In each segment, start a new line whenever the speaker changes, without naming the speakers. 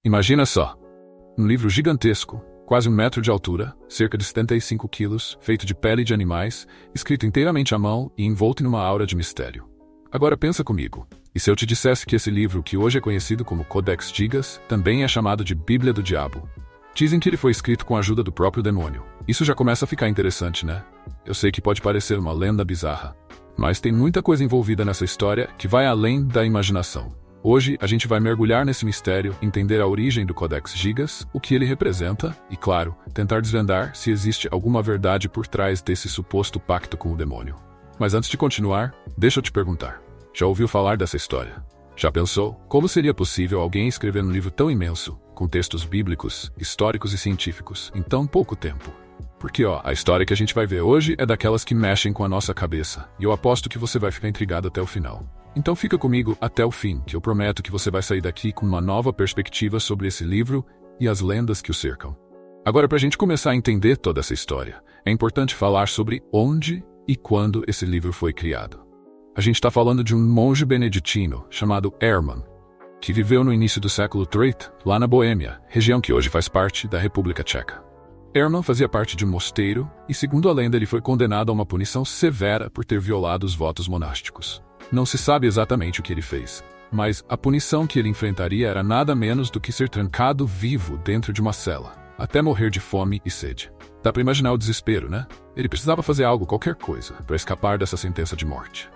Imagina só. Um livro gigantesco, quase 1 metro de altura, cerca de 75 quilos, feito de pele de animais, escrito inteiramente à mão e envolto em uma aura de mistério. Agora pensa comigo, e se eu te dissesse que esse livro, que hoje é conhecido como Codex Gigas, também é chamado de Bíblia do Diabo? Dizem que ele foi escrito com a ajuda do próprio demônio. Isso já começa a ficar interessante, né? Eu sei que pode parecer uma lenda bizarra, mas tem muita coisa envolvida nessa história que vai além da imaginação. Hoje, a gente vai mergulhar nesse mistério, entender a origem do Codex Gigas, o que ele representa e, claro, tentar desvendar se existe alguma verdade por trás desse suposto pacto com o demônio. Mas antes de continuar, deixa eu te perguntar. Já ouviu falar dessa história? Já pensou como seria possível alguém escrever um livro tão imenso, com textos bíblicos, históricos e científicos, em tão pouco tempo? Porque, a história que a gente vai ver hoje é daquelas que mexem com a nossa cabeça, e eu aposto que você vai ficar intrigado até o final. Então fica comigo até o fim, que eu prometo que você vai sair daqui com uma nova perspectiva sobre esse livro e as lendas que o cercam. Agora, para a gente começar a entender toda essa história, é importante falar sobre onde e quando esse livro foi criado. A gente está falando de um monge beneditino chamado Hermann, que viveu no início do século III, lá na Boêmia, região que hoje faz parte da República Tcheca. Hermann fazia parte de um mosteiro e, segundo a lenda, ele foi condenado a uma punição severa por ter violado os votos monásticos. Não se sabe exatamente o que ele fez, mas a punição que ele enfrentaria era nada menos do que ser trancado vivo dentro de uma cela, até morrer de fome e sede. Dá para imaginar o desespero, né? Ele precisava fazer algo, qualquer coisa, para escapar dessa sentença de morte.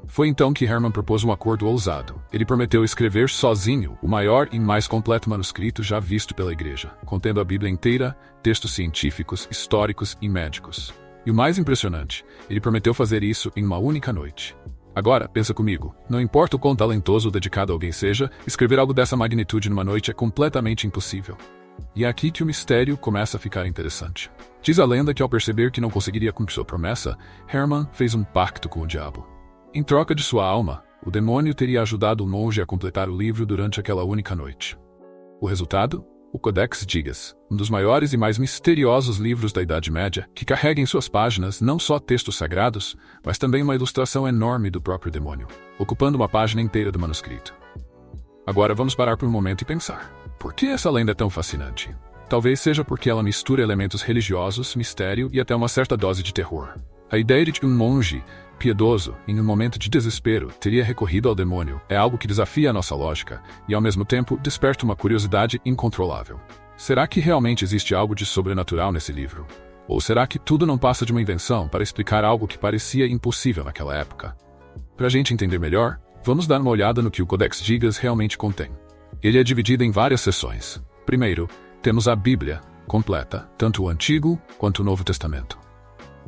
Foi então que Hermann propôs um acordo ousado. Ele prometeu escrever sozinho o maior e mais completo manuscrito já visto pela Igreja, contendo a Bíblia inteira, textos científicos, históricos e médicos. E o mais impressionante, ele prometeu fazer isso em uma única noite. Agora, pensa comigo, não importa o quão talentoso ou dedicado alguém seja, escrever algo dessa magnitude numa noite é completamente impossível. E é aqui que o mistério começa a ficar interessante. Diz a lenda que ao perceber que não conseguiria cumprir sua promessa, Hermann fez um pacto com o diabo. Em troca de sua alma, o demônio teria ajudado o monge a completar o livro durante aquela única noite. O resultado? O Codex Gigas, um dos maiores e mais misteriosos livros da Idade Média, que carrega em suas páginas não só textos sagrados, mas também uma ilustração enorme do próprio demônio, ocupando uma página inteira do manuscrito. Agora vamos parar por um momento e pensar. Por que essa lenda é tão fascinante? Talvez seja porque ela mistura elementos religiosos, mistério e até uma certa dose de terror. A ideia de que um monge piedoso, em um momento de desespero, teria recorrido ao demônio é algo que desafia a nossa lógica e, ao mesmo tempo, desperta uma curiosidade incontrolável. Será que realmente existe algo de sobrenatural nesse livro? Ou será que tudo não passa de uma invenção para explicar algo que parecia impossível naquela época? Para a gente entender melhor, vamos dar uma olhada no que o Codex Gigas realmente contém. Ele é dividido em várias seções. Primeiro, temos a Bíblia, completa, tanto o Antigo quanto o Novo Testamento.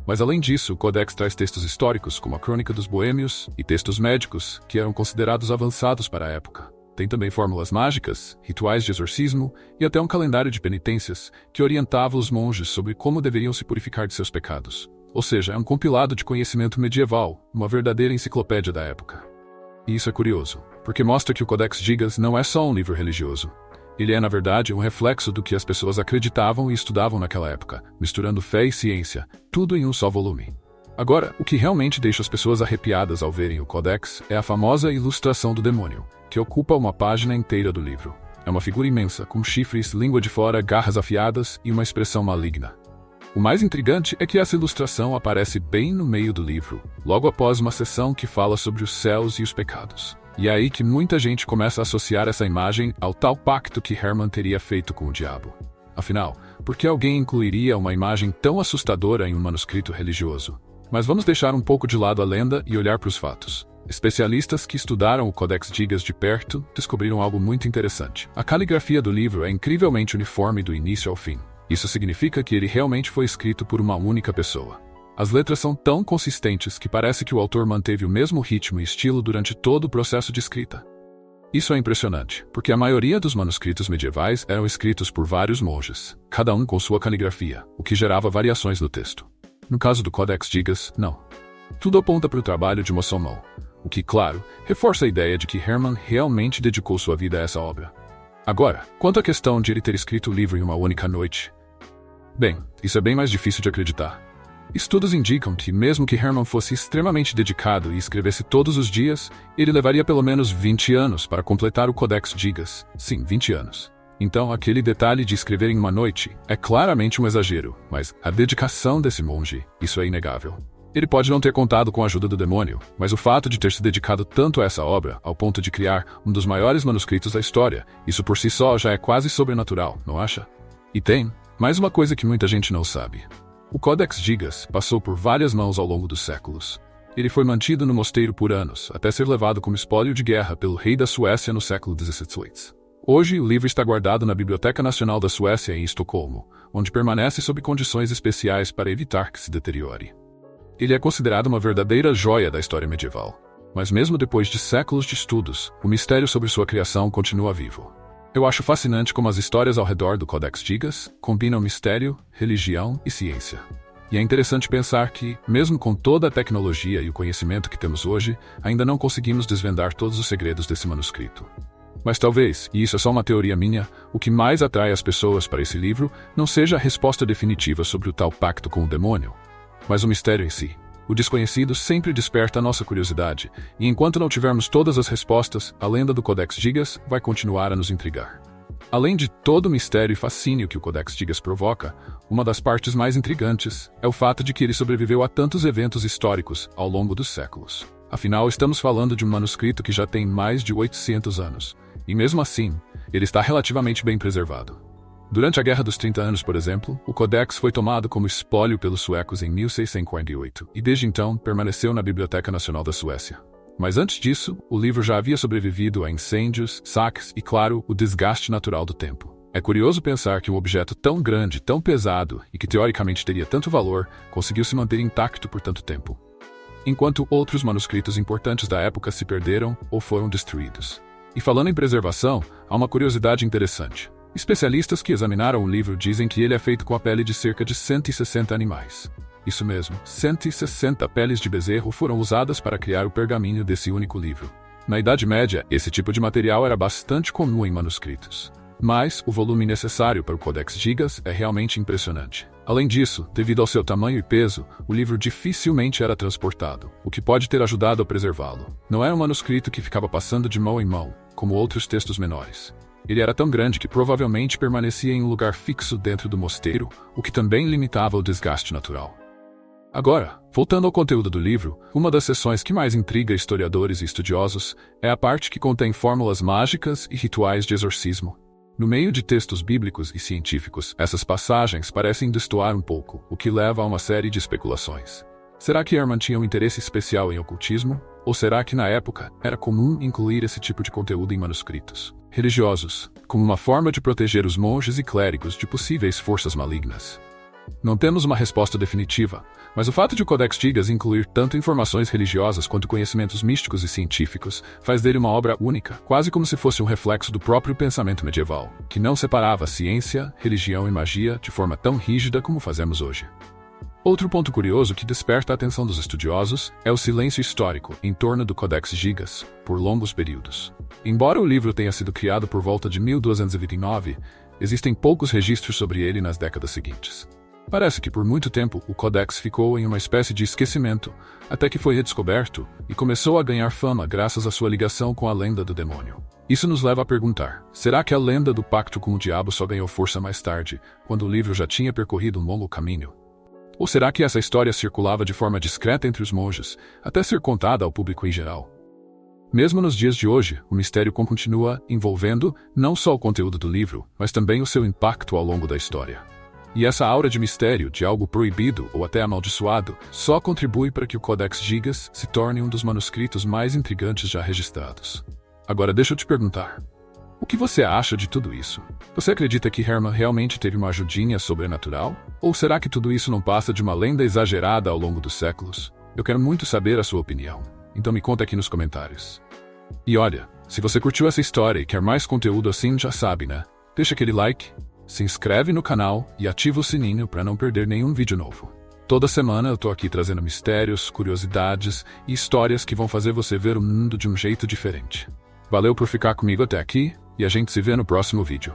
Mas além disso, o Codex traz textos históricos, como a Crônica dos Boêmios, e textos médicos, que eram considerados avançados para a época. Tem também fórmulas mágicas, rituais de exorcismo e até um calendário de penitências, que orientava os monges sobre como deveriam se purificar de seus pecados. Ou seja, é um compilado de conhecimento medieval, uma verdadeira enciclopédia da época. E isso é curioso, porque mostra que o Codex Gigas não é só um livro religioso. Ele é, na verdade, um reflexo do que as pessoas acreditavam e estudavam naquela época, misturando fé e ciência, tudo em um só volume. Agora, o que realmente deixa as pessoas arrepiadas ao verem o Codex é a famosa ilustração do demônio, que ocupa uma página inteira do livro. É uma figura imensa, com chifres, língua de fora, garras afiadas e uma expressão maligna. O mais intrigante é que essa ilustração aparece bem no meio do livro, logo após uma seção que fala sobre os céus e os pecados. E é aí que muita gente começa a associar essa imagem ao tal pacto que Hermann teria feito com o diabo. Afinal, por que alguém incluiria uma imagem tão assustadora em um manuscrito religioso? Mas vamos deixar um pouco de lado a lenda e olhar para os fatos. Especialistas que estudaram o Codex Gigas de perto descobriram algo muito interessante. A caligrafia do livro é incrivelmente uniforme do início ao fim. Isso significa que ele realmente foi escrito por uma única pessoa. As letras são tão consistentes que parece que o autor manteve o mesmo ritmo e estilo durante todo o processo de escrita. Isso é impressionante, porque a maioria dos manuscritos medievais eram escritos por vários monges, cada um com sua caligrafia, o que gerava variações no texto. No caso do Codex Gigas, não. Tudo aponta para o trabalho de Mossomol, o que, claro, reforça a ideia de que Hermann realmente dedicou sua vida a essa obra. Agora, quanto à questão de ele ter escrito o livro em uma única noite. Bem, isso é bem mais difícil de acreditar. Estudos indicam que, mesmo que Hermann fosse extremamente dedicado e escrevesse todos os dias, ele levaria pelo menos 20 anos para completar o Codex Gigas. Sim, 20 anos. Então, aquele detalhe de escrever em uma noite é claramente um exagero, mas a dedicação desse monge, isso é inegável. Ele pode não ter contado com a ajuda do demônio, mas o fato de ter se dedicado tanto a essa obra, ao ponto de criar um dos maiores manuscritos da história, isso por si só já é quase sobrenatural, não acha? E tem mais uma coisa que muita gente não sabe. O Codex Gigas passou por várias mãos ao longo dos séculos. Ele foi mantido no mosteiro por anos, até ser levado como espólio de guerra pelo rei da Suécia no século XVII. Hoje, o livro está guardado na Biblioteca Nacional da Suécia em Estocolmo, onde permanece sob condições especiais para evitar que se deteriore. Ele é considerado uma verdadeira joia da história medieval. Mas mesmo depois de séculos de estudos, o mistério sobre sua criação continua vivo. Eu acho fascinante como as histórias ao redor do Codex Gigas combinam mistério, religião e ciência. E é interessante pensar que, mesmo com toda a tecnologia e o conhecimento que temos hoje, ainda não conseguimos desvendar todos os segredos desse manuscrito. Mas talvez, e isso é só uma teoria minha, o que mais atrai as pessoas para esse livro não seja a resposta definitiva sobre o tal pacto com o demônio, mas o mistério em si. O desconhecido sempre desperta a nossa curiosidade, e enquanto não tivermos todas as respostas, a lenda do Codex Gigas vai continuar a nos intrigar. Além de todo o mistério e fascínio que o Codex Gigas provoca, uma das partes mais intrigantes é o fato de que ele sobreviveu a tantos eventos históricos ao longo dos séculos. Afinal, estamos falando de um manuscrito que já tem mais de 800 anos, e mesmo assim, ele está relativamente bem preservado. Durante a Guerra dos 30 Anos, por exemplo, o Codex foi tomado como espólio pelos suecos em 1648, e desde então permaneceu na Biblioteca Nacional da Suécia. Mas antes disso, o livro já havia sobrevivido a incêndios, saques e, claro, o desgaste natural do tempo. É curioso pensar que um objeto tão grande, tão pesado e que teoricamente teria tanto valor, conseguiu se manter intacto por tanto tempo, enquanto outros manuscritos importantes da época se perderam ou foram destruídos. E falando em preservação, há uma curiosidade interessante. Especialistas que examinaram o livro dizem que ele é feito com a pele de cerca de 160 animais. Isso mesmo, 160 peles de bezerro foram usadas para criar o pergaminho desse único livro. Na Idade Média, esse tipo de material era bastante comum em manuscritos. Mas o volume necessário para o Codex Gigas é realmente impressionante. Além disso, devido ao seu tamanho e peso, o livro dificilmente era transportado, o que pode ter ajudado a preservá-lo. Não era um manuscrito que ficava passando de mão em mão, como outros textos menores. Ele era tão grande que provavelmente permanecia em um lugar fixo dentro do mosteiro, o que também limitava o desgaste natural. Agora, voltando ao conteúdo do livro, uma das seções que mais intriga historiadores e estudiosos é a parte que contém fórmulas mágicas e rituais de exorcismo. No meio de textos bíblicos e científicos, essas passagens parecem destoar um pouco, o que leva a uma série de especulações. Será que Herman tinha um interesse especial em ocultismo? Ou será que, na época, era comum incluir esse tipo de conteúdo em manuscritos religiosos, como uma forma de proteger os monges e clérigos de possíveis forças malignas? Não temos uma resposta definitiva, mas o fato de o Codex Gigas incluir tanto informações religiosas quanto conhecimentos místicos e científicos faz dele uma obra única, quase como se fosse um reflexo do próprio pensamento medieval, que não separava ciência, religião e magia de forma tão rígida como fazemos hoje. Outro ponto curioso que desperta a atenção dos estudiosos é o silêncio histórico em torno do Codex Gigas, por longos períodos. Embora o livro tenha sido criado por volta de 1229, existem poucos registros sobre ele nas décadas seguintes. Parece que por muito tempo o Codex ficou em uma espécie de esquecimento, até que foi redescoberto e começou a ganhar fama graças à sua ligação com a lenda do demônio. Isso nos leva a perguntar, será que a lenda do pacto com o diabo só ganhou força mais tarde, quando o livro já tinha percorrido um longo caminho? Ou será que essa história circulava de forma discreta entre os monges, até ser contada ao público em geral? Mesmo nos dias de hoje, o mistério continua envolvendo não só o conteúdo do livro, mas também o seu impacto ao longo da história. E essa aura de mistério, de algo proibido ou até amaldiçoado, só contribui para que o Codex Gigas se torne um dos manuscritos mais intrigantes já registrados. Agora deixa eu te perguntar, o que você acha de tudo isso? Você acredita que Herman realmente teve uma ajudinha sobrenatural? Ou será que tudo isso não passa de uma lenda exagerada ao longo dos séculos? Eu quero muito saber a sua opinião, então me conta aqui nos comentários. E olha, se você curtiu essa história e quer mais conteúdo assim, já sabe, né? Deixa aquele like, se inscreve no canal e ativa o sininho para não perder nenhum vídeo novo. Toda semana eu tô aqui trazendo mistérios, curiosidades e histórias que vão fazer você ver o mundo de um jeito diferente. Valeu por ficar comigo até aqui e a gente se vê no próximo vídeo.